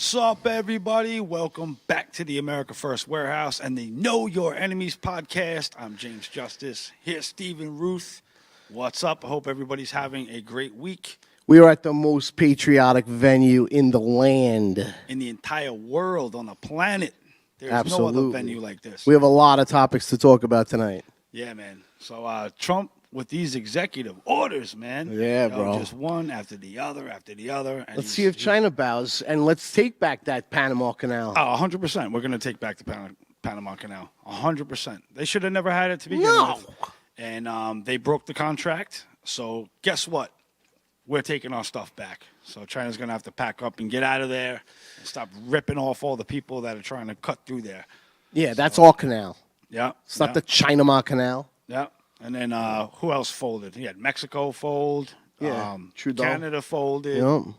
What's up, everybody? Welcome back to the America First Warehouse and the Know Your Enemies podcast. I'm James Justice. Here's Stephen Ruth. What's up? I hope everybody's having a great week. We are at the most patriotic venue in the land. In the entire world, on the planet, there's Absolutely. no other venue like this. We have a lot of topics to talk about tonight. Yeah, man. So Trump with these executive orders, man. Yeah, bro. Just one after the other after the other. And Let's see if China bows, and let's take back that Panama Canal. Oh, 100%. We're going to take back the Panama Canal. 100%. They should have never had it to begin with. And they broke the contract. So guess what? We're taking our stuff back. So China's going to have to pack up and get out of there and stop ripping off all the people that are trying to cut through there. Yeah, that's our canal. Yeah. It's not the China Canal. Yeah. And then who else folded? He had Mexico fold. Yeah, Trudeau. Canada folded. Yep.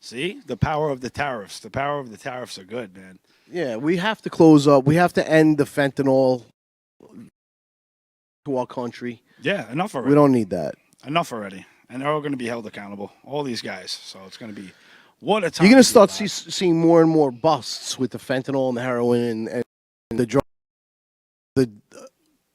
See? The power of the tariffs. The power of the tariffs are good, man. Yeah, we have to close up. We have to end the fentanyl to our country. Yeah, enough already. We don't need that. Enough already. And they're all going to be held accountable. All these guys. So it's going to be what a time. You're going to start seeing more and more busts with the fentanyl and the heroin and the drug.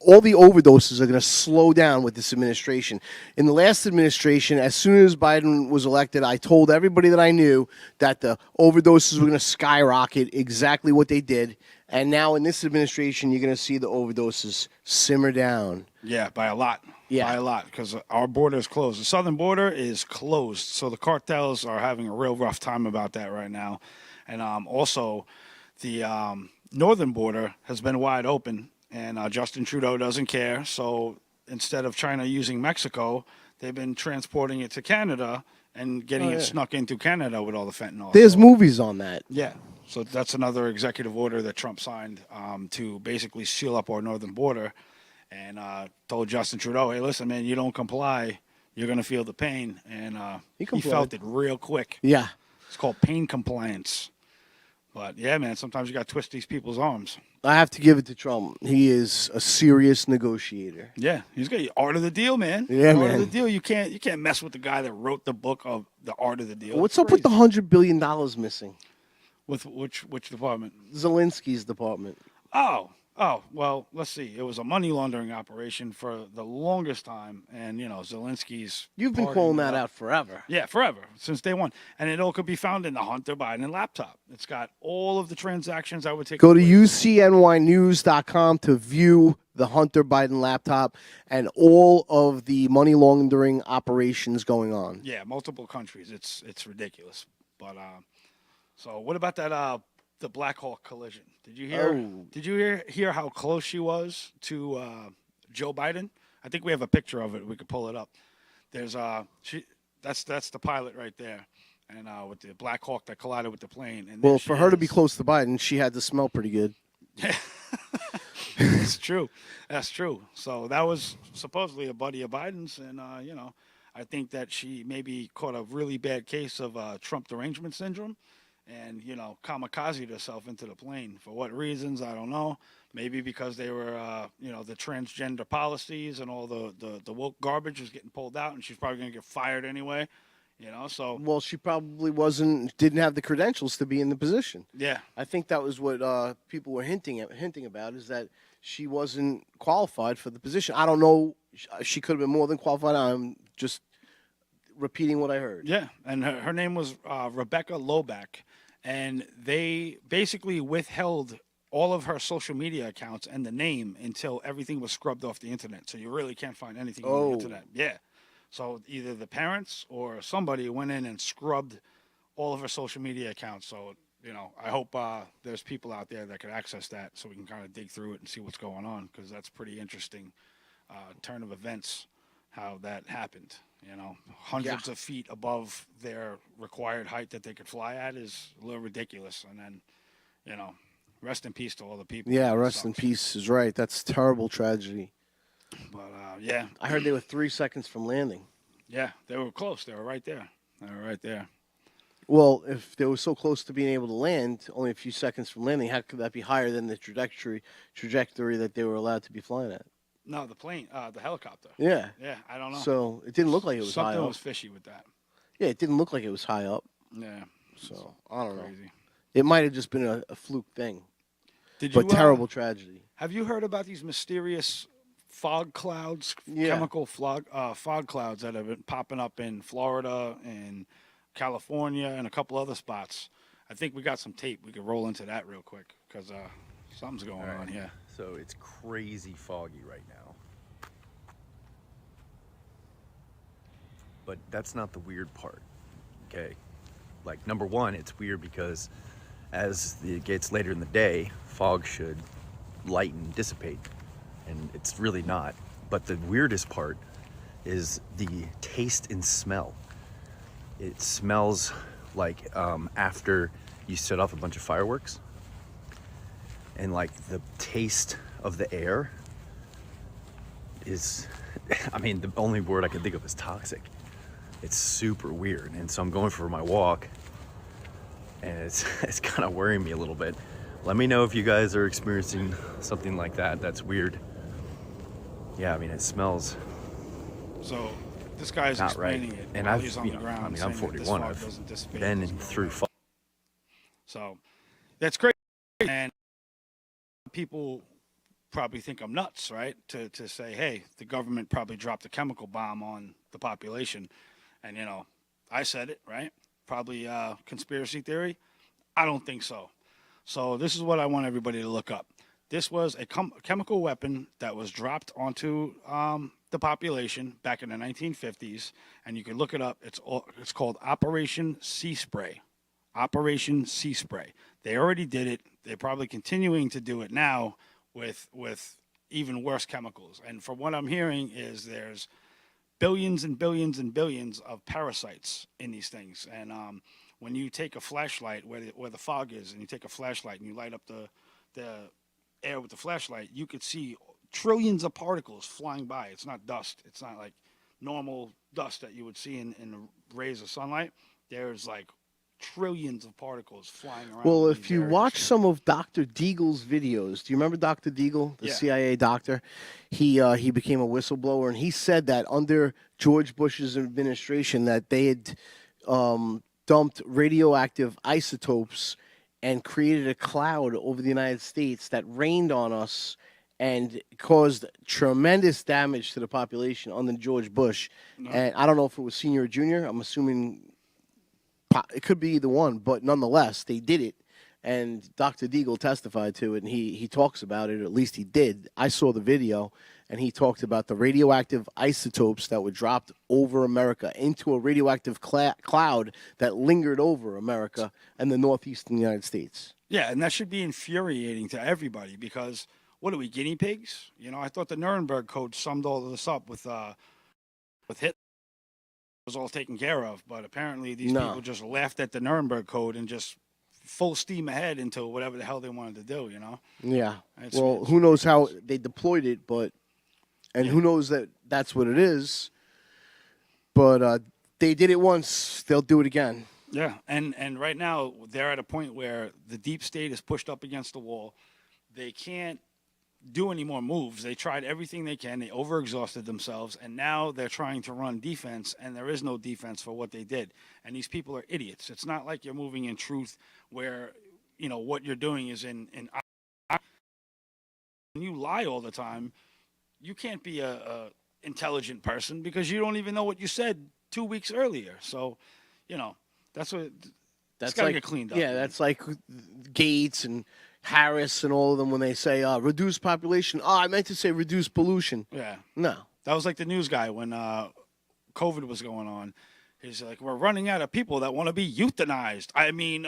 All the overdoses are going to slow down with this administration. In the last administration, as soon as Biden was elected, I told everybody that I knew that the overdoses were going to skyrocket, exactly what they did. And now in this administration, you're going to see the overdoses simmer down. Yeah, by a lot. Yeah. By a lot, because our border is closed. The southern border is closed, so the cartels are having a real rough time about that right now. And also, the northern border has been wide open, and Justin Trudeau doesn't care. So instead of China using Mexico, they've been transporting it to Canada and getting it snuck into Canada with all the fentanyl. There's movies on that. Yeah. So that's another executive order that Trump signed to basically seal up our northern border. And told Justin Trudeau, hey, listen, man, you don't comply, you're going to feel the pain. And he felt it real quick. Yeah. It's called pain compliance. But, yeah, man, sometimes you got to twist these people's arms. I have to give it to Trump. He is a serious negotiator. Yeah, he's got the art of the deal, man. Yeah, art man. of the deal. You can't mess with the guy that wrote the book of the art of the deal. What's up with the $100 billion missing? With which department? Zelensky's department. Oh, well, let's see. It was a money laundering operation for the longest time. And, Zelensky's... You've been calling that out forever. Yeah, forever, since day one. And it all could be found in the Hunter Biden laptop. It's got all of the transactions I would take. Go to ucnynews.com to view the Hunter Biden laptop and all of the money laundering operations going on. Yeah, multiple countries. It's ridiculous. But, so what about that... the Black Hawk collision. Did you hear? Oh. Did you hear how close she was to Joe Biden? I think we have a picture of it. We could pull it up. There's that's the pilot right there, and with the Black Hawk that collided with the plane. And well, for her to be close to Biden, she had to smell pretty good. Yeah, that's true. That's true. So that was supposedly a buddy of Biden's, and I think that she maybe caught a really bad case of Trump derangement syndrome. And, kamikazed herself into the plane. For what reasons, I don't know. Maybe because they were, the transgender policies and all the woke garbage was getting pulled out, and she's probably going to get fired anyway, so. Well, she probably didn't have the credentials to be in the position. Yeah. I think that was what people were hinting about, is that she wasn't qualified for the position. I don't know. She could have been more than qualified. I'm just repeating what I heard. Yeah, and her name was Rebecca Loback. And they basically withheld all of her social media accounts and the name until everything was scrubbed off the internet. So you really can't find anything on the internet. Yeah. So either the parents or somebody went in and scrubbed all of her social media accounts. So, I hope there's people out there that could access that so we can kind of dig through it and see what's going on, because that's pretty interesting turn of events, how that happened. Hundreds of feet above their required height that they could fly at is a little ridiculous. And then, rest in peace to all the people. Yeah, rest in peace is right. That's a terrible tragedy. But, yeah. I heard they were 3 seconds from landing. Yeah, they were close. They were right there. Well, if they were so close to being able to land, only a few seconds from landing, how could that be higher than the trajectory that they were allowed to be flying at? No, the plane, the helicopter. Yeah. Yeah, I don't know. So it didn't look like it was high Something up. was fishy with that. Yeah, it didn't look like it was high up. Yeah. So I don't know. Crazy. It might have just been a fluke thing, Did but you terrible tragedy. have you heard about these mysterious fog clouds, Yeah. chemical fog clouds that have been popping up in Florida and California and a couple other spots? I think we got some tape. We could roll into that real quick because something's going on here. So it's crazy foggy right now. But that's not the weird part, okay? Like, number one, it's weird because as it gets later in the day, fog should lighten, dissipate, and it's really not. But the weirdest part is the taste and smell. It smells like after you set off a bunch of fireworks, and like the taste of the air is, I mean, the only word I can think of is toxic. It's super weird. And so I'm going for my walk, and it's kind of worrying me a little bit. Let me know if you guys are experiencing something like that. That's weird. Yeah, I mean, it smells So this guy's not right. explaining it. And while I've, he's on you the know, ground I mean, saying I'm that this 41. fog I've doesn't dissipate been as quickly. through fog. So that's great. And people probably think I'm nuts, right? To say, hey, the government probably dropped a chemical bomb on the population. And, you know, I said it, right? Probably conspiracy theory. I don't think so. So this is what I want everybody to look up. This was a chemical weapon that was dropped onto the population back in the 1950s, and you can look it up. It's called Operation Sea Spray. Operation Sea Spray. They already did it. They're probably continuing to do it now with even worse chemicals. And from what I'm hearing is there's billions and billions and billions of parasites in these things. And when you take a flashlight where the fog is, and you take a flashlight and you light up the air with the flashlight, you could see trillions of particles flying by. It's not dust. It's not like normal dust that you would see in the rays of sunlight. There's like trillions of particles flying around. Well, in if these you areas. watch some of Dr. Deagle's videos, do you remember Dr. Deagle, the Yeah. CIA doctor? He became a whistleblower, and he said that under George Bush's administration that they had dumped radioactive isotopes and created a cloud over the United States that rained on us and caused tremendous damage to the population under George Bush. And I don't know if it was senior or junior. I'm assuming it could be either one, but nonetheless, they did it. And Dr. Deagle testified to it, and he talks about it, or at least he did. I saw the video, and he talked about the radioactive isotopes that were dropped over America into a radioactive cloud that lingered over America and the northeastern United States. Yeah, and that should be infuriating to everybody because what are we, guinea pigs? You know, I thought the Nuremberg Code summed all of this up with Hitler. It was all taken care of, but apparently these people just laughed at the Nuremberg Code and just full steam ahead into whatever the hell they wanted to do, you know? Yeah. It's- Well, it's- who knows how they deployed it, and who knows that that's what it is. But they did it once; they'll do it again. Yeah, and right now they're at a point where the deep state is pushed up against the wall. They can't do any more moves. They tried everything they can. They overexhausted themselves, and now they're trying to run defense, and there is no defense for what they did. And these people are idiots. It's not like you're moving in truth where, you know, what you're doing is in when you lie all the time, you can't be a intelligent person because you don't even know what you said 2 weeks earlier. So, you know, that's what That's gotta like get cleaned up. Yeah, that's like Gates and Harris and all of them when they say reduce population. Oh, I meant to say reduce pollution. Yeah. No. That was like the news guy when COVID was going on. He's like, we're running out of people that want to be euthanized. I mean,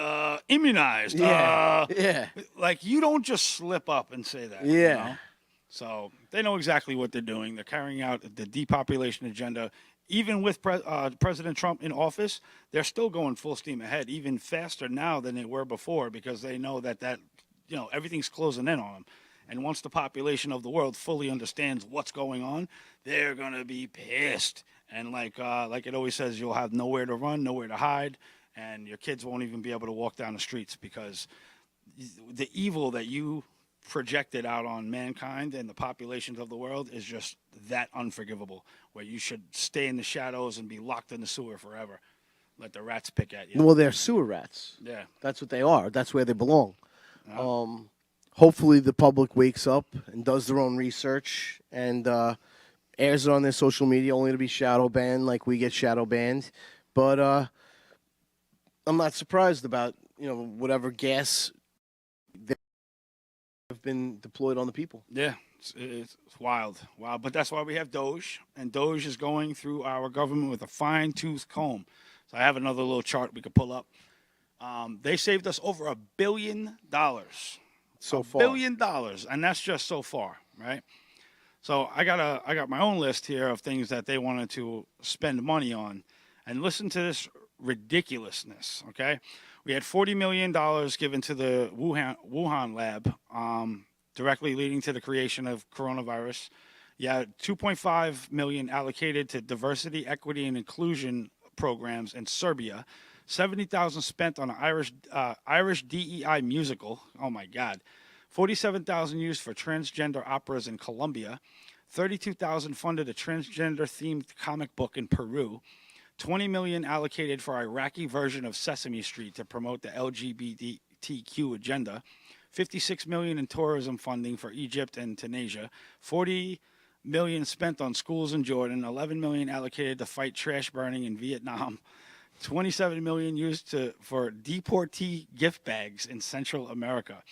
immunized. Yeah. Like, you don't just slip up and say that. Yeah. You know? So they know exactly what they're doing. They're carrying out the depopulation agenda. Even with President Trump in office, they're still going full steam ahead, even faster now than they were before, because they know that you know, everything's closing in on them. And once the population of the world fully understands what's going on, they're gonna be pissed. And like it always says, you'll have nowhere to run, nowhere to hide, and your kids won't even be able to walk down the streets because the evil that you projected out on mankind and the populations of the world is just that unforgivable, where you should stay in the shadows and be locked in the sewer forever. let the rats pick at you. Well, they're sewer rats. Yeah. That's what they are. That's where they belong. Hopefully the public wakes up and does their own research and airs it on their social media, only to be shadow banned like we get shadow banned. But I'm not surprised about whatever gas that have been deployed on the people. Yeah, it's wild, wow. But that's why we have Doge, and Doge is going through our government with a fine-tooth comb. So I have another little chart we could pull up. They saved us over $1 billion So $1 far. billion, and that's just so far, right? So I got my own list here of things that they wanted to spend money on, and listen to this ridiculousness. Okay, we had $40 million given to the Wuhan lab, directly leading to the creation of coronavirus. Yeah, $2.5 million allocated to diversity, equity, and inclusion programs in Serbia. $70,000 spent on an Irish DEI musical. Oh my God. $47,000 used for transgender operas in Colombia. $32,000 funded a transgender-themed comic book in Peru. $20 million allocated for Iraqi version of Sesame Street to promote the LGBTQ agenda. $56 million in tourism funding for Egypt and Tunisia. $40 million spent on schools in Jordan. $11 million allocated to fight trash burning in Vietnam. $27 million used for deportee gift bags in Central America.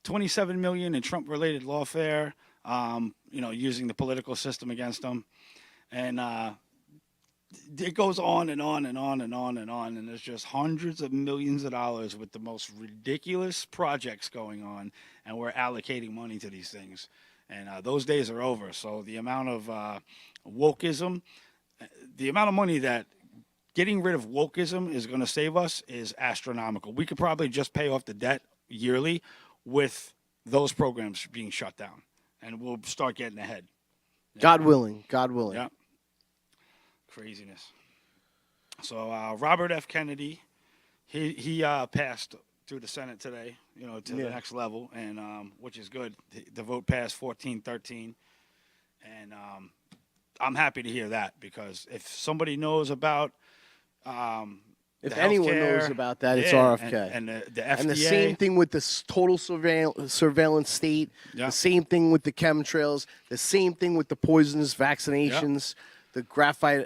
$27 million in Trump-related lawfare, using the political system against them. And it goes on and on and on and on and on. And there's just hundreds of millions of dollars with the most ridiculous projects going on. And we're allocating money to these things. And those days are over. So the amount of wokeism, the amount of money that getting rid of wokeism is going to save us is astronomical. We could probably just pay off the debt yearly with those programs being shut down, and we'll start getting ahead. God willing. God willing. Yeah. Craziness. So Robert F. Kennedy, he passed through the Senate today, to the next level, and which is good. The vote passed 14-13, and I'm happy to hear that, because if somebody knows about if anyone knows about that, it's RFK. And the FDA. And the same thing with the total surveillance state, the same thing with the chemtrails, the same thing with the poisonous vaccinations, the graphene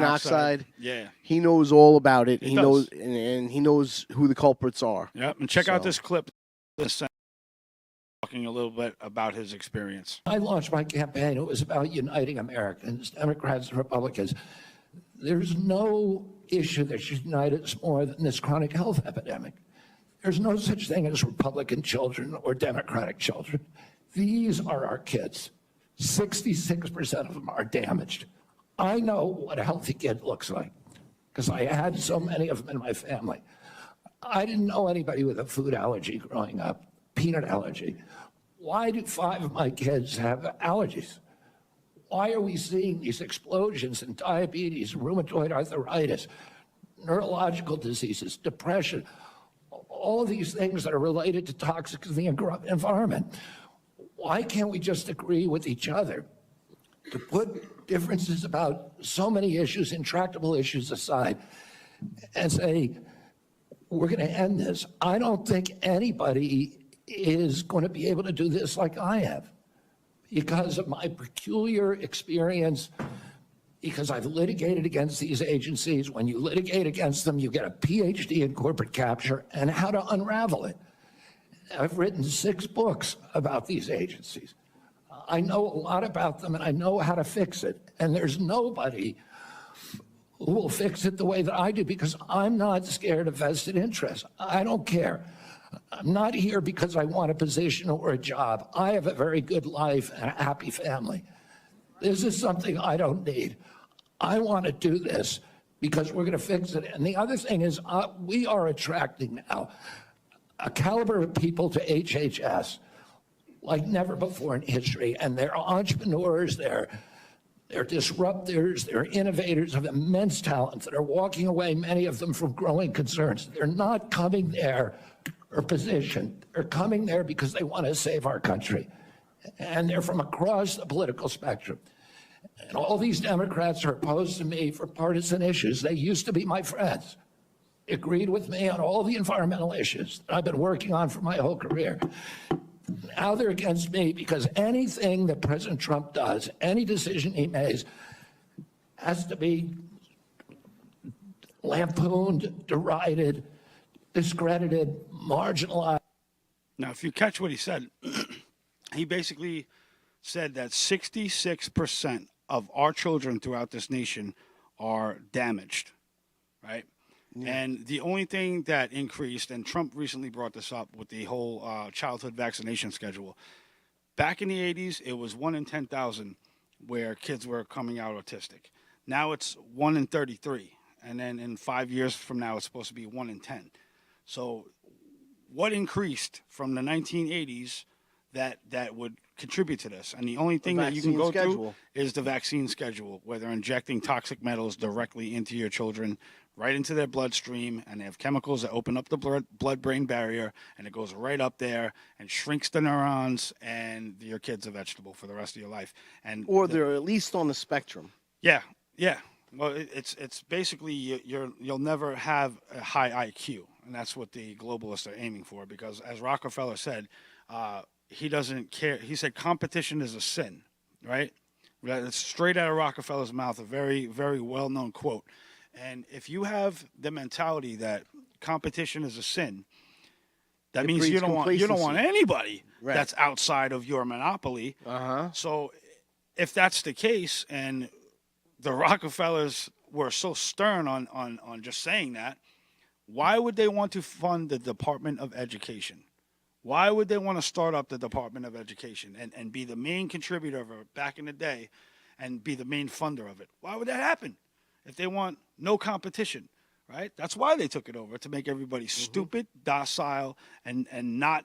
oxide. Yeah. He knows all about it. He does. knows, and he knows who the culprits are. Yep. And check out this clip, talking a little bit about his experience. I launched my campaign. It was about uniting Americans, Democrats and Republicans. There's no issue that should unite us more than this chronic health epidemic. There's no such thing as Republican children or Democratic children. These are our kids. 66% of them are damaged. I know what a healthy kid looks like because I had so many of them in my family. I didn't know anybody with a food allergy growing up, peanut allergy. Why do 5 of my kids have allergies? Why are we seeing these explosions in diabetes, rheumatoid arthritis, neurological diseases, depression, all of these things that are related to toxics in the environment? Why can't we just agree with each other to put differences about so many issues, intractable issues aside, and say, we're going to end this? I don't think anybody is going to be able to do this like I have, because of my peculiar experience, because I've litigated against these agencies. When you litigate against them, you get a PhD in corporate capture and how to unravel it. I've written 6 books about these agencies. I know a lot about them, and I know how to fix it. And there's nobody who will fix it the way that I do, because I'm not scared of vested interests. I don't care. I'm not here because I want a position or a job. I have a very good life and a happy family. This is something I don't need. I want to do this because we're going to fix it. And the other thing is we are attracting now a caliber of people to HHS like never before in history. And they're entrepreneurs, they're disruptors, they're innovators of immense talent that are walking away, many of them from growing concerns. They're not coming there or position. They're coming there because they want to save our country. And they're from across the political spectrum. And all these Democrats are opposed to me for partisan issues. They used to be my friends. Agreed with me on all the environmental issues that I've been working on for my whole career. Now they're against me because anything that President Trump does, any decision he makes, has to be lampooned, derided, discredited, marginalized. Now, if you catch what he said, he basically said that 66% of our children throughout this nation are damaged, right? And the only thing that increased, and Trump recently brought this up with the whole childhood vaccination schedule. Back in the 80s, it was 1 in 10,000 where kids were coming out autistic. Now it's 1 in 33. And then in 5 years from now, it's supposed to be 1 in 10. So what increased from the 1980s that would contribute to this? And the only thing that you can go through is the vaccine schedule, where they're injecting toxic metals directly into your children, right into their bloodstream, and they have chemicals that open up the blood-brain barrier, and it goes right up there and shrinks the neurons, and your kid's a vegetable for the rest of your life. Or they're at least on the spectrum. Yeah. Well, it's basically you'll never have a high IQ, and that's what the globalists are aiming for. Because as Rockefeller said, he doesn't care. He said competition is a sin, right? That's straight out of Rockefeller's mouth, a very, very well-known quote. And if you have the mentality that competition is a sin, that means you don't want anybody that's outside of your monopoly. So if that's the case, and the Rockefellers were so stern on just saying that, why would they want to fund the Department of Education? Why would they want to start up the Department of Education and be the main contributor of it back in the day and be the main funder of it? Why would that happen if they want no competition, right? That's why they took it over, to make everybody stupid, docile, and not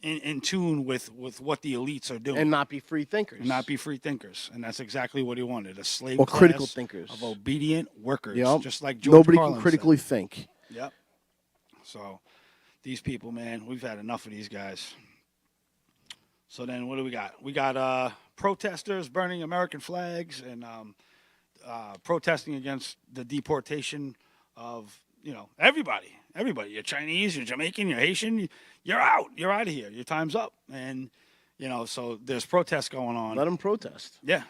in tune with what the elites are doing. And not be free thinkers. Not be free thinkers. And that's exactly what he wanted, a slave or class critical thinkers of obedient workers, Yep. just like George Nobody Carlin can critically said. think. Yep. So these people, man, we've had enough of these guys. So then what do we got? We got protesters burning American flags and protesting against the deportation of, everybody. You're Chinese, you're Jamaican, you're Haitian, you're out. You're out of here. Your time's up. And, so there's protests going on. Let them protest. Yeah.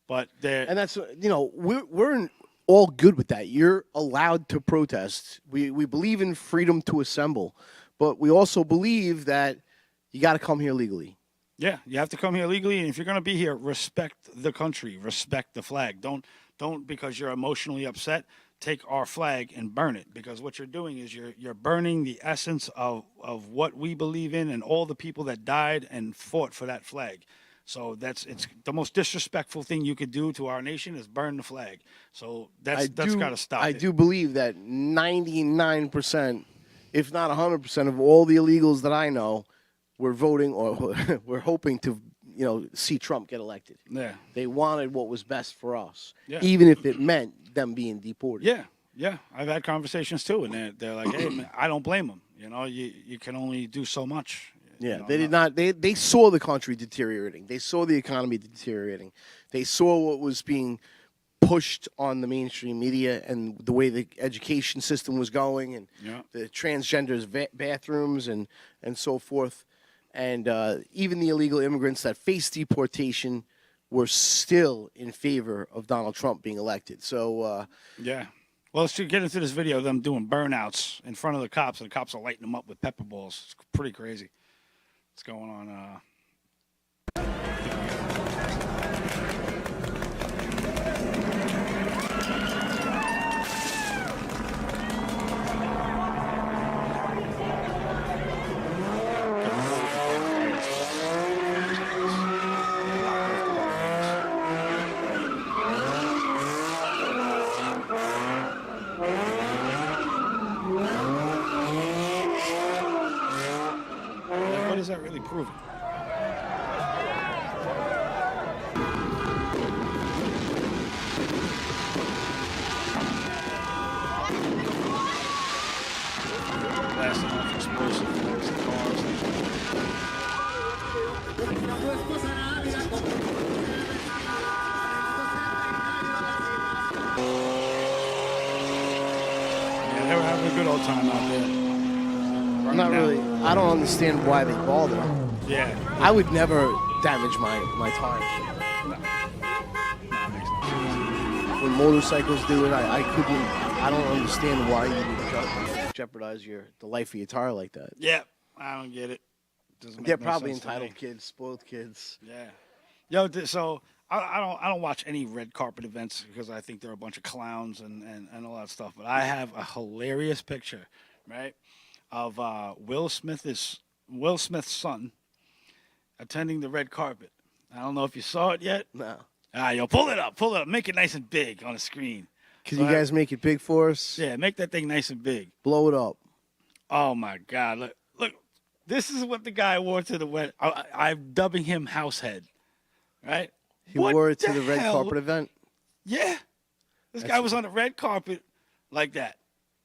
But they're... And that's, we're all good with that. You're allowed to protest. We believe in freedom to assemble, but we also believe that you got to come here legally. Yeah, you have to come here legally, and if you're going to be here, respect the country, respect the flag. Don't because you're emotionally upset, take our flag and burn it, because what you're doing is you're burning the essence of what we believe in and all the people that died and fought for that flag. So it's the most disrespectful thing you could do to our nation is burn the flag. So that's got to stop. I do believe that 99%, if not 100% of all the illegals that I know were voting or we're hoping to, see Trump get elected. Yeah. They wanted what was best for us, Yeah. even if it meant them being deported. Yeah. I've had conversations too, and they're like, hey, man, I don't blame them. You can only do so much. Yeah, they did not. They saw the country deteriorating. They saw the economy deteriorating. They saw what was being pushed on the mainstream media and the way the education system was going, and the transgenders bathrooms and so forth. And even the illegal immigrants that faced deportation were still in favor of Donald Trump being elected. So yeah. Well, let's get into this video of them doing burnouts in front of the cops, and the cops are lighting them up with pepper balls. It's pretty crazy. What's going on? What is that really proving? Blasting off explosive things in cars. a good old time out there. I'm not really. I don't understand why they bother. Yeah. I would never damage my tires. Nah, makes no sense. When motorcycles do it, I couldn't. I don't understand why you would jeopardize the life of your tire like that. Yeah, I don't get it. Doesn't make They're no probably sense to me. entitled kids, spoiled kids. Yeah. Yo, so I don't watch any red carpet events because I think they're a bunch of clowns and all that stuff. But I have a hilarious picture, right, of Will Smith's son attending the red carpet. I don't know if you saw it yet. No. Yo, pull it up, make it nice and big on the screen. Can you guys make it big for us? Yeah, make that thing nice and big. Blow it up. Oh my God! Look, this is what the guy wore to the wedding. I'm dubbing him Househead, right? He What wore it to the red hell? carpet event. Yeah, this guy was on the red carpet like that.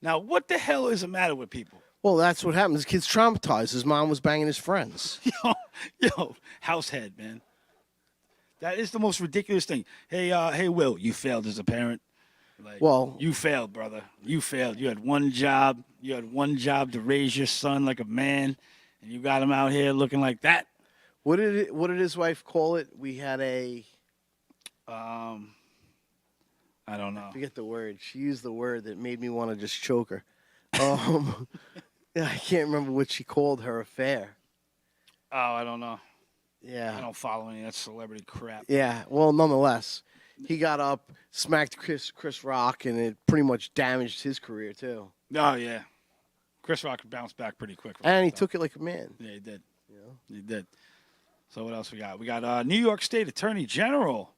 Now, what the hell is the matter with people? Well, that's what happened. This kid's traumatized. His mom was banging his friends. Yo, Househead, man. That is the most ridiculous thing. Hey, Will, you failed as a parent. Like, Well- you failed, brother. You failed. You had one job. You had one job to raise your son like a man, and you got him out here looking like that. What did his wife call it? We had a I don't know. forget the word. She used the word that made me want to just choke her. I can't remember what she called her affair. Oh, I don't know. I Yeah. don't follow any of that celebrity crap. Yeah. Well, nonetheless, he got up, smacked Chris Rock, and it pretty much damaged his career too. Oh yeah, Chris Rock bounced back pretty quick. from And that, he though. took it like a man. Yeah, he did. He did. So what else we got? We got New York State Attorney General.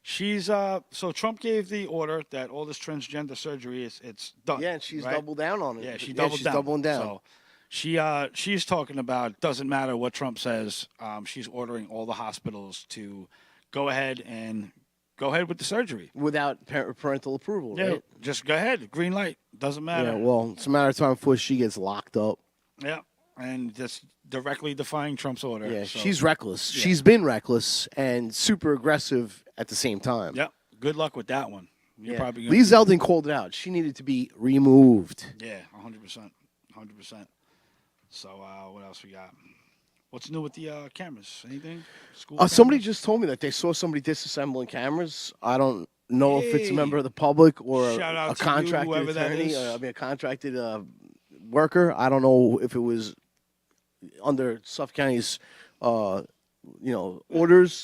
She's so Trump gave the order that all this transgender surgery it's done. Yeah, and she's right? doubled down on it. Yeah, she's she's doubling down. So she's talking about doesn't matter what Trump says. She's ordering all the hospitals to go ahead with the surgery. Without parental approval, Yeah, right? just go ahead. Green light. Doesn't matter. Yeah, well, it's a matter of time before she gets locked up. Yeah, and just directly defying Trump's order. Yeah, so, she's reckless. She's been reckless and super aggressive at the same time. Yep. Good luck with that one. You're Yeah. probably Lee Zeldin called it out. She needed to be removed. Yeah, 100%. 100%. So what else we got? What's new with the cameras? Anything? School Somebody cameras? just told me that they saw somebody disassembling cameras. I don't know if it's a Hey. member of the public or Shout out a to you, contracted whoever that attorney. is. A contracted worker. I don't know if it was under Suffolk County's, orders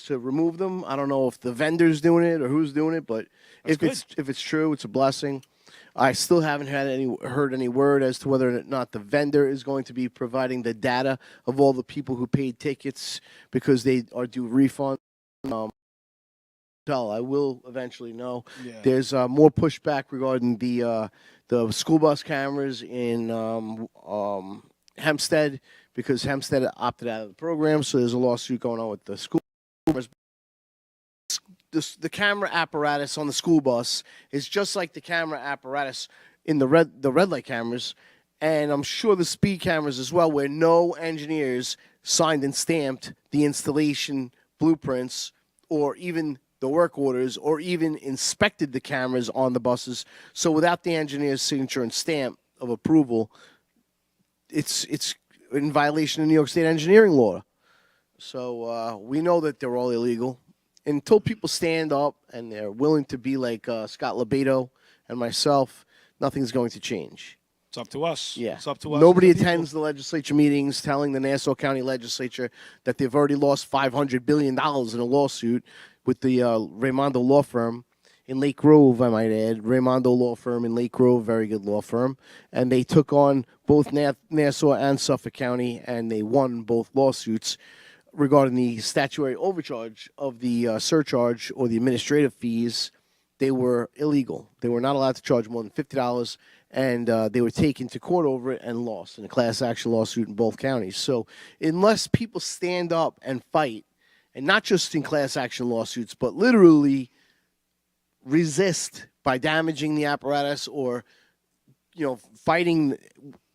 to remove them. I don't know if the vendor's doing it or who's doing it, but if it's true, it's a blessing. I still haven't heard any word as to whether or not the vendor is going to be providing the data of all the people who paid tickets because they are due refund. I will eventually know. Yeah. There's more pushback regarding the school bus cameras in Hempstead because Hempstead opted out of the program, so there's a lawsuit going on with the school. The camera apparatus on the school bus is just like the camera apparatus in the red light cameras, and I'm sure the speed cameras as well, where no engineers signed and stamped the installation blueprints or even the work orders or even inspected the cameras on the buses. So without the engineer's signature and stamp of approval, it's in violation of New York State engineering law. So we know that they're all illegal. Until people stand up and they're willing to be like Scott Lebedo and myself, nothing's going to change. It's up to us. Yeah. It's up to us. Nobody as the people. attends the legislature meetings telling the Nassau County legislature that they've already lost $500 billion in a lawsuit with the Raimondo law firm in Lake Grove, I might add. Raimondo law firm in Lake Grove, very good law firm. And they took on both Nassau and Suffolk County, and they won both lawsuits regarding the statutory overcharge of the surcharge or the administrative fees. They were illegal. They were not allowed to charge more than $50, and they were taken to court over it and lost in a class action lawsuit in both counties. So unless people stand up and fight, and not just in class action lawsuits, but literally resist by damaging the apparatus or, fighting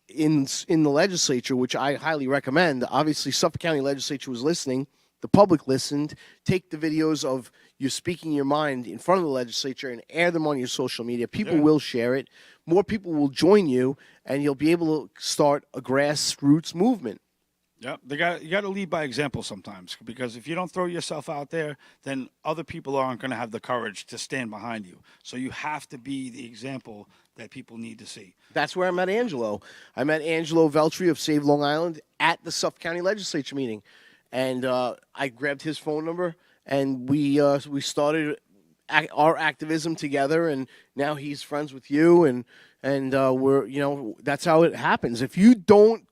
in the legislature, which I highly recommend. Obviously, Suffolk County legislature was listening. the public listened. Take the videos of you speaking your mind in front of the legislature and air them on your social media. People will share it. More people will join you, and you'll be able to start a grassroots movement. Yeah, you got to lead by example sometimes, because if you don't throw yourself out there, then other people aren't going to have the courage to stand behind you. So you have to be the example that people need to see. That's where I met Angelo. I met Angelo Veltri of Save Long Island at the Suffolk County Legislature meeting, and I grabbed his phone number, and we started our activism together, and now he's friends with you, and we're that's how it happens. If you don't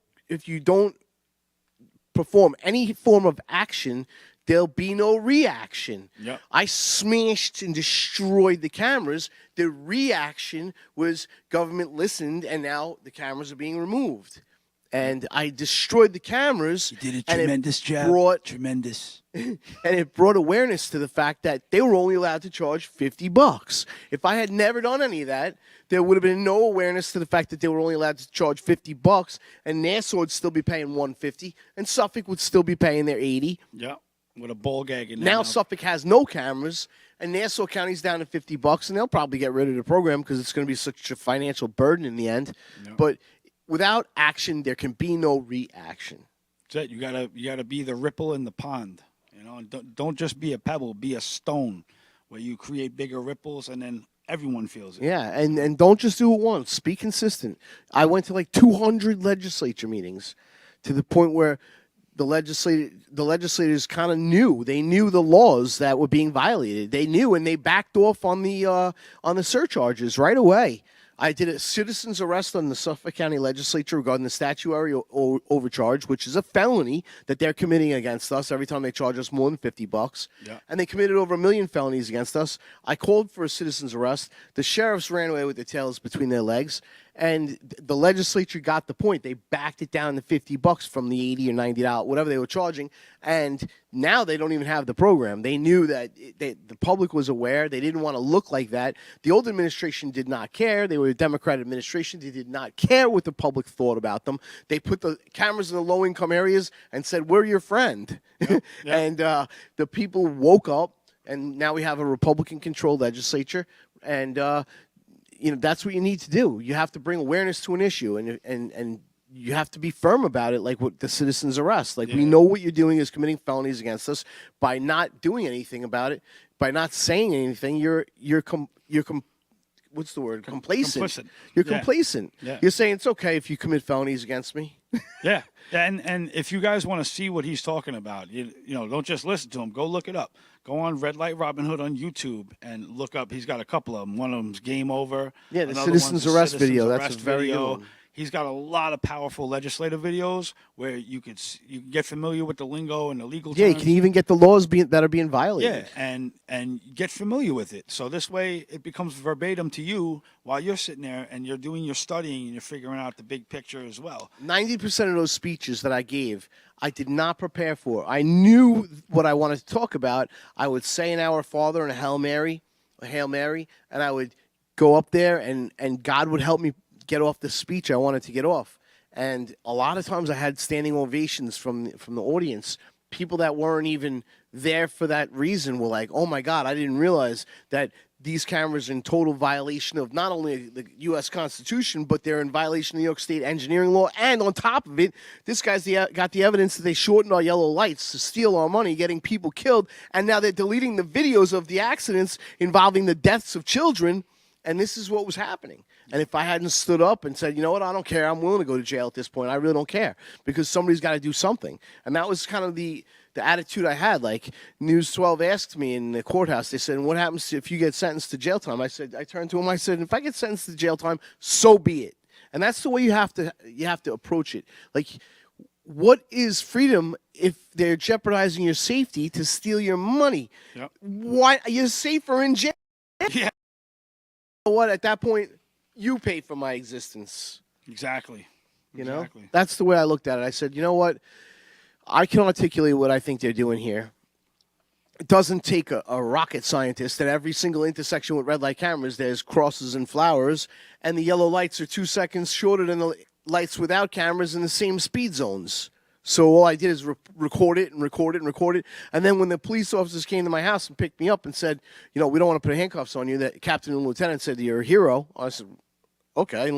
perform any form of action, there'll be no reaction. Yep. I smashed and destroyed the cameras. The reaction was government listened, and now the cameras are being removed. And I destroyed the cameras. You did a and tremendous job. Brought, Tremendous. and it brought awareness to the fact that they were only allowed to charge $50. If I had never done any of that, there would have been no awareness to the fact that they were only allowed to charge $50, and Nassau would still be paying $150, and Suffolk would still be paying their $80. Yeah, with a ball gag in there. Now Suffolk has no cameras, and Nassau County's down to $50, and they'll probably get rid of the program because it's going to be such a financial burden in the end. Yeah. But without action, there can be no reaction. That's it. You gotta be the ripple in the pond. And don't just be a pebble. Be a stone, where you create bigger ripples, and then everyone feels it. Yeah, and don't just do it once. Be consistent. I went to like 200 legislature meetings, to the point where the legislators kind of knew. They knew the laws that were being violated. They knew, and they backed off on the surcharges right away. I did a citizen's arrest on the Suffolk County Legislature regarding the statutory overcharge, which is a felony that they're committing against us every time they charge us more than $50. Yeah. And they committed over 1 million felonies against us. I called for a citizen's arrest. The sheriffs ran away with their tails between their legs, and the legislature got the point. They backed it down to $50 from the $80 or $90, whatever they were charging, and now they don't even have the program. They knew that the public was aware. They didn't want to look like that. The old administration did not care. They were a Democrat administration. They did not care what the public thought about them. They put the cameras in the low-income areas and said, "We're your friend." Yeah. Yeah. And the people woke up, and now we have a Republican-controlled legislature, and that's what you need to do. You have to bring awareness to an issue, and you have to be firm about it, like with the citizen's arrest. Like, we know what you're doing is committing felonies against us. By not doing anything about it, by not saying anything, what's the word? Complacent. Complicit. You're Yeah. complacent. Yeah. You're saying it's okay if you commit felonies against me. Yeah, and if you guys want to see what he's talking about, don't just listen to him. Go look it up. Go on Red Light Robin Hood on YouTube and look up. He's got a couple of them. One of them's Game Over. Yeah, the Another citizen's one's arrest Citizen's video. That's Arrest a very video. good one. He's got a lot of powerful legislative videos where you can get familiar with the lingo and the legal Yeah, you terms. can even get the laws that are being violated. Yeah, and get familiar with it. So this way it becomes verbatim to you while you're sitting there and you're doing your studying and you're figuring out the big picture as well. 90% of those speeches that I gave, I did not prepare for. I knew what I wanted to talk about. I would say an Our Father and a Hail Mary, and I would go up there, and God would help me get off the speech I wanted to get off. And a lot of times I had standing ovations from the audience. People that weren't even there for that reason were like, "Oh my God, I didn't realize that these cameras are in total violation of not only the U.S. Constitution, but they're in violation of New York State engineering law. And on top of it, this guy's got the evidence that they shortened our yellow lights to steal our money, getting people killed. And now they're deleting the videos of the accidents involving the deaths of children. And this is what was happening. And if I hadn't stood up and said, you know what, I don't care, I'm willing to go to jail at this point. I really don't care, because somebody's got to do something. And that was kind of the attitude I had. Like, News 12 asked me in the courthouse, they said, what happens if you get sentenced to jail time? I turned to him, I said, if I get sentenced to jail time, so be it. And that's the way you have to approach it. Like, what is freedom if they're jeopardizing your safety to steal your money? Yep. Why? You're safer in jail. Yeah, What, at that point, you pay for my existence. exactly. You know, Exactly. that's the way I looked at it. I said, you know what? I can articulate what I think they're doing here. It doesn't take a rocket scientist. At every single intersection with red light cameras, there's crosses and flowers, and the yellow lights are 2 seconds shorter than the lights without cameras in the same speed zones. So all I did is record it and record it and record it. And then when the police officers came to my house and picked me up and said, you know, we don't want to put handcuffs on you, that captain and lieutenant said, you're a hero. I said, okay,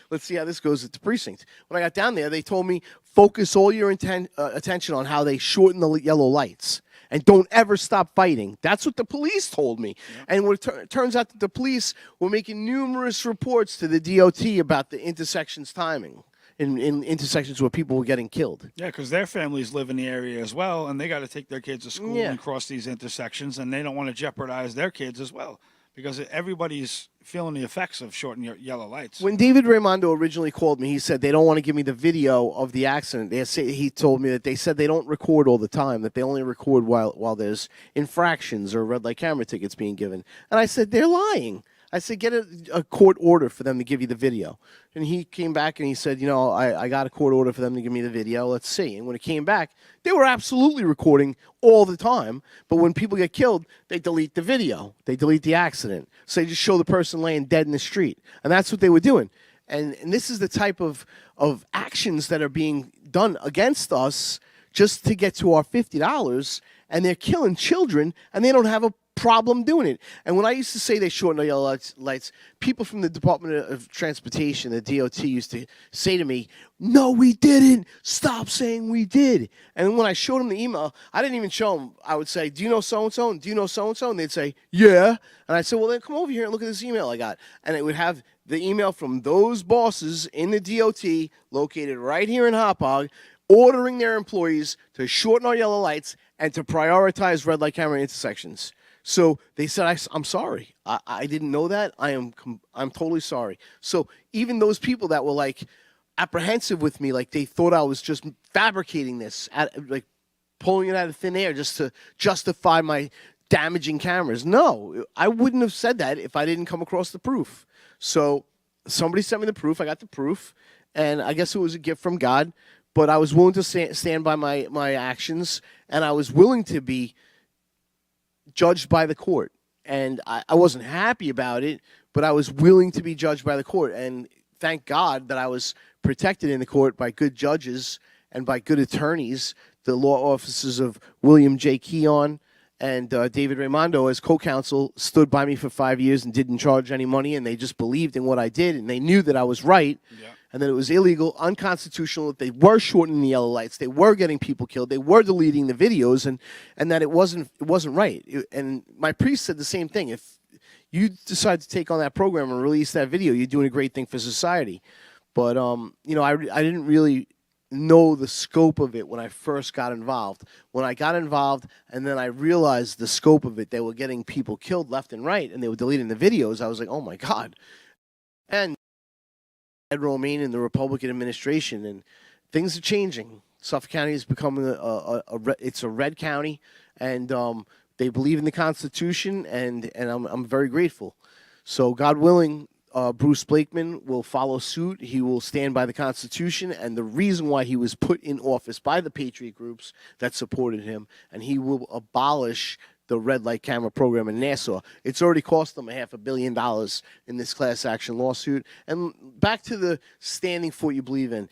let's see how this goes at the precinct. When I got down there, they told me, focus all your attention on how they shorten the yellow lights. And don't ever stop fighting. That's what the police told me. Yeah. And it turns out that the police were making numerous reports to the DOT about the intersections timing. In intersections where people were getting killed. Yeah, because their families live in the area as well, and they got to take their kids to school and cross these intersections, and they don't want to jeopardize their kids as well, because everybody's feeling the effects of shortened yellow lights. When David Raimondo originally called me, he said they don't want to give me the video of the accident. He told me that they said they don't record all the time, that they only record while there's infractions or red light camera tickets being given. And I said, they're lying. I said, get a court order for them to give you the video. And he came back and he said, you know, I got a court order for them to give me the video. Let's see. And when it came back, they were absolutely recording all the time. But when people get killed, they delete the video. They delete the accident. So they just show the person laying dead in the street. And that's what they were doing. And this is the type of actions that are being done against us just to get to our $50. And they're killing children, and they don't have a problem doing it. And when I used to say they shorten the yellow lights, people from the Department of Transportation, the DOT, used to say to me, no, we didn't. Stop saying we did. And when I showed them the email, I didn't even show them. I would say, do you know so-and-so? And do you know so-and-so? And they'd say, yeah. And I said, well, then come over here and look at this email I got. And it would have the email from those bosses in the DOT located right here in Hauppauge, ordering their employees to shorten our yellow lights and to prioritize red light camera intersections. So they said, I'm sorry. I didn't know that. I'm totally sorry. So even those people that were like apprehensive with me, like they thought I was just fabricating this, like pulling it out of thin air just to justify my damaging cameras. No, I wouldn't have said that if I didn't come across the proof. So somebody sent me the proof. I got the proof. And I guess it was a gift from God. But I was willing to stand by my actions. And I was willing to be judged by the court. And I wasn't happy about it, but I was willing to be judged by the court. And thank God that I was protected in the court by good judges and by good attorneys, the law offices of William J. Keon and David Raimondo as co-counsel stood by me for 5 years and didn't charge any money, and they just believed in what I did, and they knew that I was right. Yeah. And that it was illegal, unconstitutional, that they were shortening the yellow lights, they were getting people killed, they were deleting the videos, and that it wasn't right. And my priest said the same thing. If you decide to take on that program and release that video, you're doing a great thing for society. But you know, I didn't really know the scope of it when I first got involved. When I got involved, and then I realized the scope of it, they were getting people killed left and right, and they were deleting the videos. I was like, oh my God. And Ed Romaine and the Republican administration, and things are changing. Suffolk County is becoming it's a red county, and they believe in the Constitution, and I'm very grateful. So God willing, Bruce Blakeman will follow suit. He will stand by the Constitution and the reason why he was put in office by the patriot groups that supported him, and he will abolish the red light camera program in Nassau. It's already cost them $500 million in this class action lawsuit. And back to the standing for what you believe in.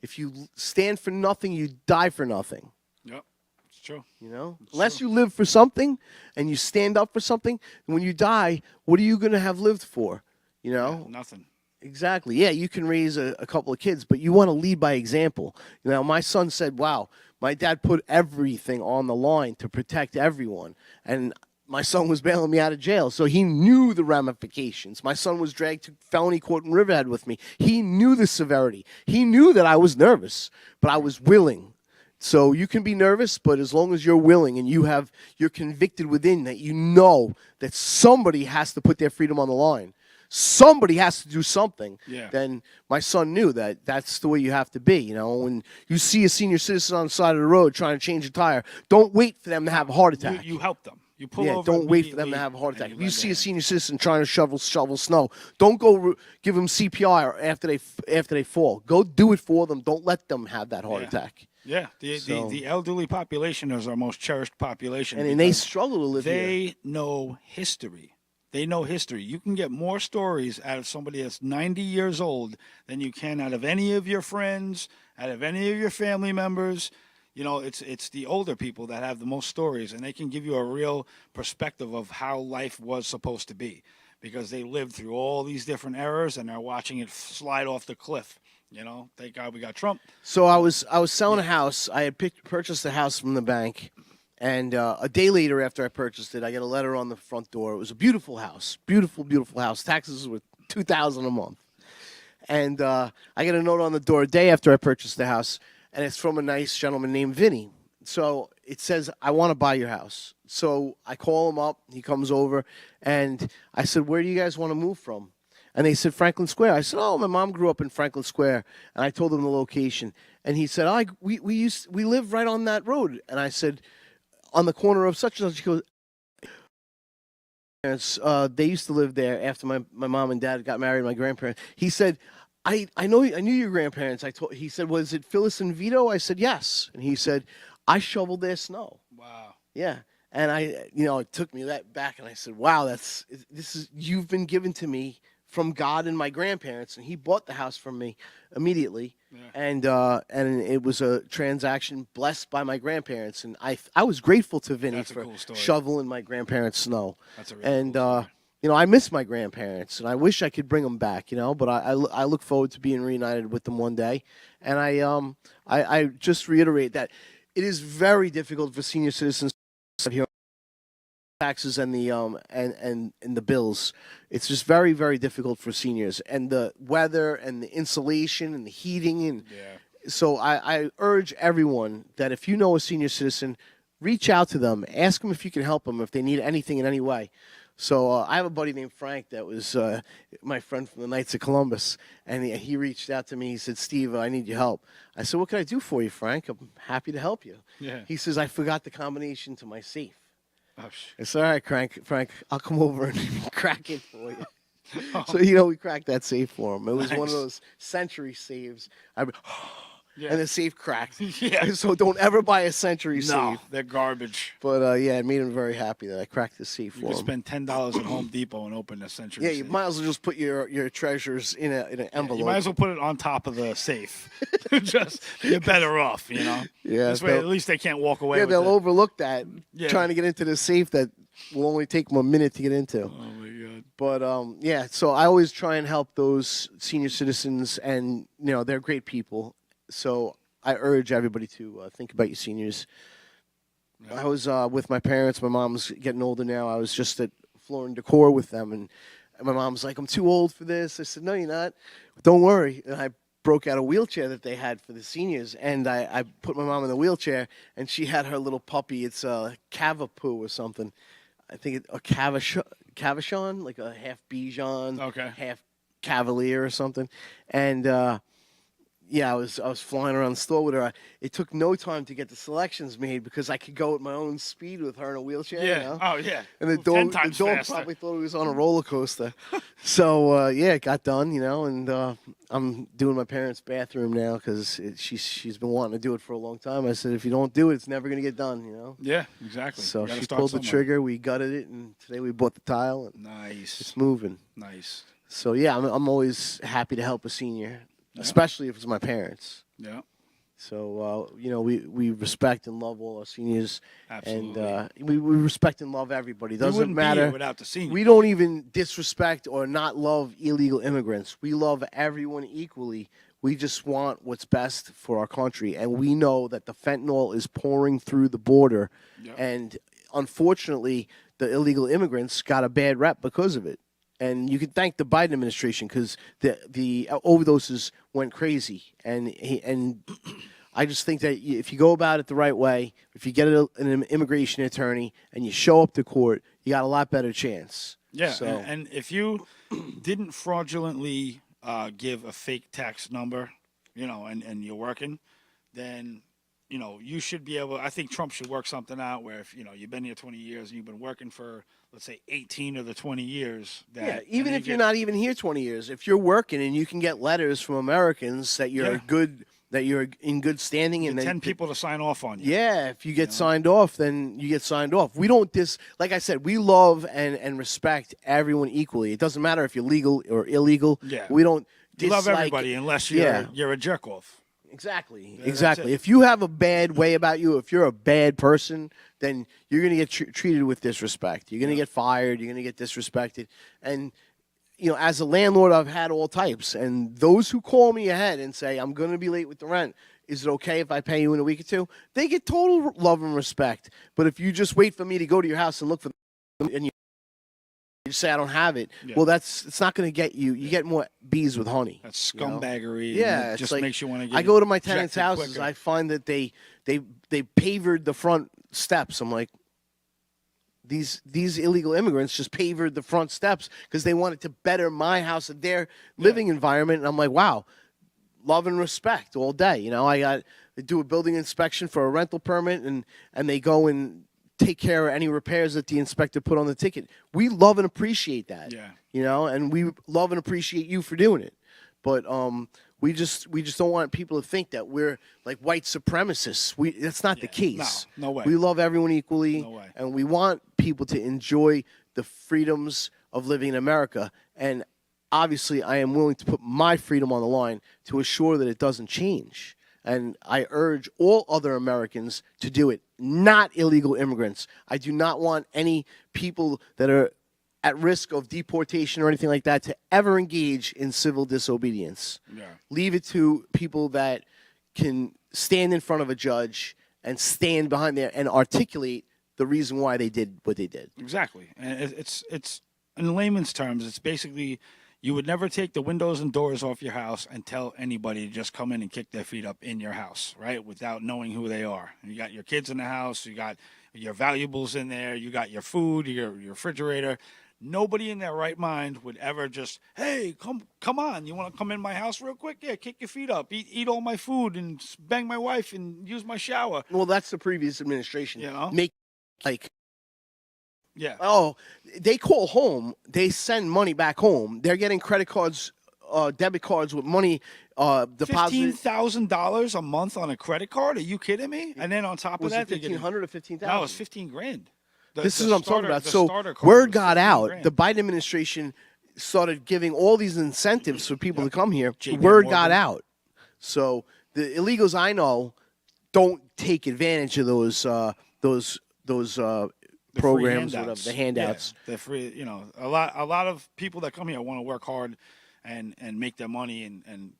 If you stand for nothing, you die for nothing. Yep, it's true. You know, it's unless true. you live for something and you stand up for something, and when you die, what are you going to have lived for? You know, yeah, nothing. Exactly. Yeah, you can raise a couple of kids, but you want to lead by example. You know, my son said, wow, my dad put everything on the line to protect everyone. And my son was bailing me out of jail, so he knew the ramifications. My son was dragged to felony court in Riverhead with me. He knew the severity. He knew that I was nervous, but I was willing. So you can be nervous, but as long as you're willing and you're convicted within that, you know that somebody has to put their freedom on the line. Somebody has to do something. Yeah. Then my son knew that that's the way you have to be. You know, when you see a senior citizen on the side of the road trying to change a tire, don't wait for them to have a heart attack. You help them. You pull over. Don't wait for them to have a heart attack. If you see a senior citizen trying to shovel snow, don't go give them CPR after they fall. Go do it for them. Don't let them have that heart attack. Yeah, the elderly population is our most cherished population. And they struggle to live here. They know history. They know history. You can get more stories out of somebody that's 90 years old than you can out of any of your friends out of any of your family members, you know, it's the older people that have the most stories, and they can give you a real perspective of how life was supposed to be, because they lived through all these different eras and they're watching it slide off the cliff. You know, thank God we got Trump. So I was selling a house. I had purchased a house from the bank, and a day later after I purchased it, I got a letter on the front door. It was a beautiful house, beautiful house. Taxes were $2,000 a month, and I got a note on the door a day after I purchased the house, and it's from a nice gentleman named Vinny. So it says, "I want to buy your house." So I call him up. He comes over, and I said, "Where do you guys want to move from?" And they said, "Franklin Square." I said, "Oh, my mom grew up in Franklin Square." And I told him the location. And he said, we live right on that road." And I said, "On the corner of such and such." He goes, they used to live there after my mom and dad got married, my grandparents. He said, I knew your grandparents. He said, "Was it Phyllis and Vito?" I said, "Yes." And he said, "I shoveled their snow." Wow. Yeah. And it took me that back, and I said, "Wow, you've been given to me from God and my grandparents," and he bought the house from me immediately. Yeah. And it was a transaction blessed by my grandparents, and I was grateful to Vinny That's a for cool story. shoveling my grandparents' snow. That's a really cool story. I miss my grandparents, and I wish I could bring them back, but I look forward to being reunited with them one day. And I just reiterate that it is very difficult for senior citizens here taxes and the and the bills. It's just very, very difficult for seniors, and the weather and the insulation and the heating. And so I urge everyone that if you know a senior citizen, reach out to them, ask them if you can help them, if they need anything in any way. So I have a buddy named Frank that was my friend from the Knights of Columbus, and he reached out to me. He said, "Steve, I need your help." I said, "What can I do for you, Frank? I'm happy to help you." Yeah. He says, "I forgot the combination to my safe." Oh, It's all right, Frank. I'll come over and crack it for you. Oh. So we cracked that safe for him. It was one of Nice. those Century saves. Yeah. And the safe cracked. Yeah. So don't ever buy a Century No, safe. they're garbage. But it made him very happy that I cracked the safe You for could him. spend $10 at Home Depot and open a Century. Yeah, you safe. might as well just put your treasures in an envelope. You might as well put it on top of the safe. Just you're better off, Yeah, This way, at least they can't walk away. Yeah, with they'll it. overlook that Yeah. trying to get into the safe that will only take them a minute to get into. Oh my God. But so I always try and help those senior citizens, and they're great people. So I urge everybody to think about your seniors. Yeah. I was with my parents. My mom's getting older now. I was just at Floor and Decor with them, and my mom's like, "I'm too old for this." I said, "No, you're not. Don't worry." And I broke out a wheelchair that they had for the seniors, and I put my mom in the wheelchair, and she had her little puppy. It's a Cavapoo or something. I think a Cavachon, like a half Bichon, Okay. half Cavalier or something. And I was flying around the store with her. It took no time to get the selections made because I could go at my own speed with her in a wheelchair. Yeah. Oh yeah. And the 10 dog times faster. probably thought it was on a roller coaster. So it got done, and I'm doing my parents' bathroom now because she's been wanting to do it for a long time. I said, if you don't do it, it's never gonna get done, Yeah, exactly. So You gotta she start pulled the somewhere. trigger. We gutted it, and today we bought the tile, and Nice. it's moving. Nice. So yeah, I'm always happy to help a senior, especially if it's my parents. Yeah. So we respect and love all our seniors, Absolutely. and we respect and love everybody. We Doesn't wouldn't be matter. here without the seniors. We don't even disrespect or not love illegal immigrants. We love everyone equally. We just want what's best for our country, and we know that the fentanyl is pouring through the border, Yeah. and unfortunately, the illegal immigrants got a bad rep because of it. And you can thank the Biden administration because the overdoses went crazy, and I just think that if you go about it the right way, if you get an immigration attorney and you show up to court, you got a lot better chance. Yeah, So, and if you didn't fraudulently give a fake tax number, and you're working, then you should be able. I think Trump should work something out where if you've been here 20 years and you've been working for, let's say, 18 of the 20 years. even if you're not even here 20 years, if you're working and you can get letters from Americans that you're in good standing, and 10 people to sign off on you. Yeah, if you get signed off, then you get signed off. We don't like I said, we love and respect everyone equally. It doesn't matter if you're legal or illegal. Yeah. We don't You love dislike- everybody unless you're a jerk off. Exactly. that's Exactly. it. If you have a bad way about you, if you're a bad person, then you're going to get treated with disrespect. You're going to get fired. You're going to get disrespected. And, you know, as a landlord, I've had all types. And those who call me ahead and say, I'm going to be late with the rent, is it okay if I pay you in a week or two? They get total love and respect. But if you just wait for me to go to your house and look for them, and you say I don't have it, well, it's not going to get you. You get more bees with honey. That's you know? scumbaggery. Yeah, and it it's just like, makes you want to get. I go to my tenants' ejected houses. quicker. I find that they pavered the front steps. I'm like, these illegal immigrants just pavered the front steps because they wanted to better my house and their living environment. And I'm like, wow, love and respect all day. You know, they do a building inspection for a rental permit, and they go and take care of any repairs that the inspector put on the ticket. We love and appreciate that. Yeah. You know, and we love and appreciate you for doing it. But we just don't want people to think that we're like white supremacists. That's not the case. No way. We love everyone equally, No way. and we want people to enjoy the freedoms of living in America. And obviously, I am willing to put my freedom on the line to assure that it doesn't change. And I urge all other Americans to do it, not illegal immigrants. I do not want any people that are at risk of deportation or anything like that to ever engage in civil disobedience. Yeah. Leave it to people that can stand in front of a judge and stand behind there and articulate the reason why they did what they did. Exactly, and it's in layman's terms, it's basically you would never take the windows and doors off your house and tell anybody to just come in and kick their feet up in your house, right? Without knowing who they are. You got your kids in the house, you got your valuables in there, you got your food, your refrigerator. Nobody in their right mind would ever just, hey, come on, you want to come in my house real quick? Yeah, kick your feet up, eat all my food, and bang my wife and use my shower. Well, that's the previous administration. You know? Make like, Yeah. oh, they call home, they send money back home. They're getting credit cards, debit cards with money deposited. $15,000 a month on a credit card? Are you kidding me? And then on top Was of it that, they get 1,500 or 15,000? no, it's 15 grand. This is what I'm talking about. So starter card word was got 15 out. grand. The Biden administration started giving all these incentives for people to come here. JP Word Morgan. got out. So the illegals I know don't take advantage of those The free programs, handouts. whatever, the handouts. Yeah, the free, a lot of people that come here want to work hard and make their money, and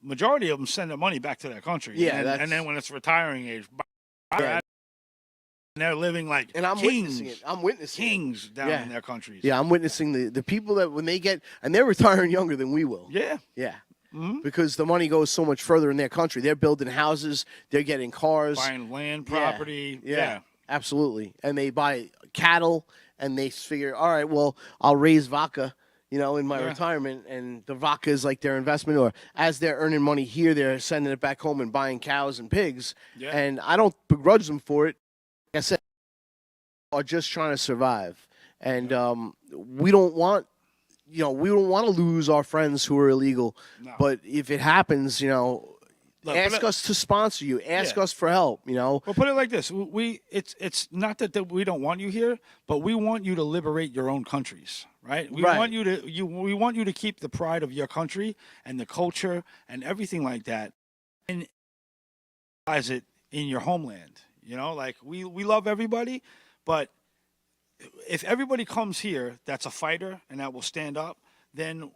majority of them send their money back to their country. Yeah, and, that's- then when it's retiring age, Yeah. they're living like And I'm kings, witnessing it. I'm witnessing it. kings down Yeah. in their countries. Yeah, I'm witnessing the people that when they get, and they're retiring younger than we will. Yeah. Yeah. Mm-hmm. Because the money goes so much further in their country. They're building houses, they're getting cars. Buying land, Yeah, property. Yeah, absolutely. And they buy cattle, and they figure, all right, well, I'll raise vaca, in my retirement, and the vaca is like their investment. Or as they're earning money here, they're sending it back home and buying cows and pigs. Yeah. And I don't begrudge them for it. Like I said, are just trying to survive, and we don't want. We don't want to lose our friends who are illegal, No. but if it happens, Look, ask but- us to sponsor you. Ask Yeah. us for help. Well, put it like this: it's not that we don't want you here, but we want you to liberate your own countries, right? We Right. want we want you to keep the pride of your country and the culture and everything like that, and realize it in your homeland. Like we love everybody, but if everybody comes here that's a fighter and that will stand up, then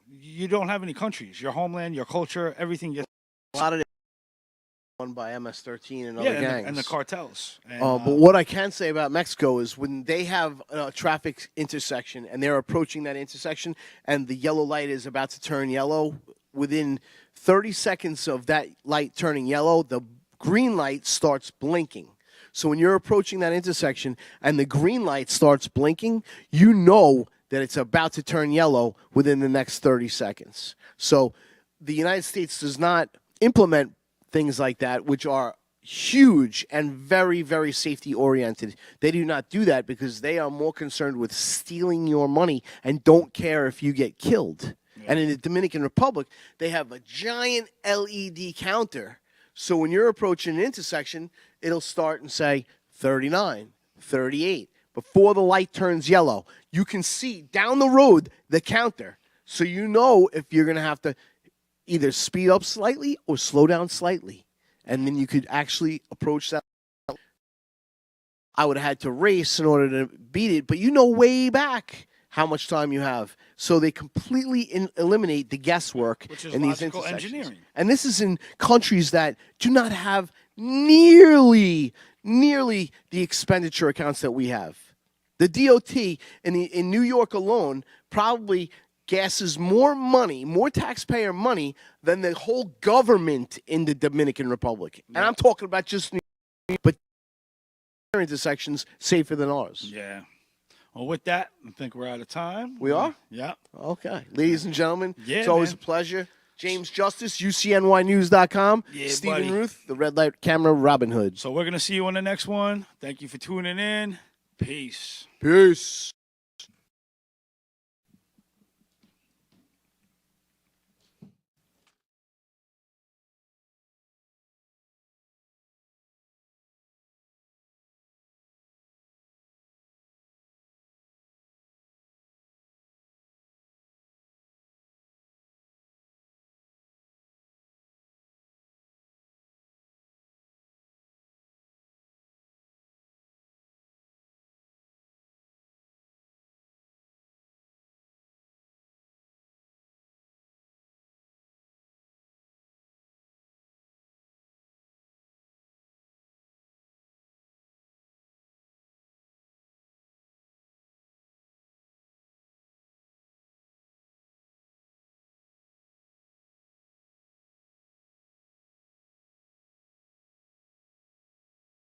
you don't have any countries. Your homeland, your culture, everything gets A lot of it run by MS-13 and other gangs. and the cartels. And, But what I can say about Mexico is when they have a traffic intersection and they're approaching that intersection and the yellow light is about to turn yellow, within 30 seconds of that light turning yellow, the green light starts blinking. So when you're approaching that intersection and the green light starts blinking, you know that it's about to turn yellow within the next 30 seconds. So the United States does not implement things like that, which are huge and very, very safety oriented. They do not do that because they are more concerned with stealing your money and don't care if you get killed. And in the Dominican Republic, they have a giant LED counter. So when you're approaching an intersection, it'll start and say 39, 38. Before the light turns yellow, you can see down the road the counter. So you know if you're going to have to either speed up slightly or slow down slightly. And then you could actually approach that. I would have had to race in order to beat it, but you know way back how much time you have. So they completely eliminate the guesswork Which is in these logical intersections. engineering. And this is in countries that do not have nearly the expenditure accounts that we have. The DOT in New York alone probably gasses more money, more taxpayer money than the whole government in the Dominican Republic. And I'm talking about just New York, but intersections safer than ours. Yeah. Well, with that, I think we're out of time. We are? Yeah. Okay. Ladies and gentlemen, Yeah, it's always man. a pleasure. James Justice, UCNYnews.com. Yeah, Stephen buddy. Ruth, the Red Light Camera Robin Hood. So we're going to see you on the next one. Thank you for tuning in. Peace. Peace.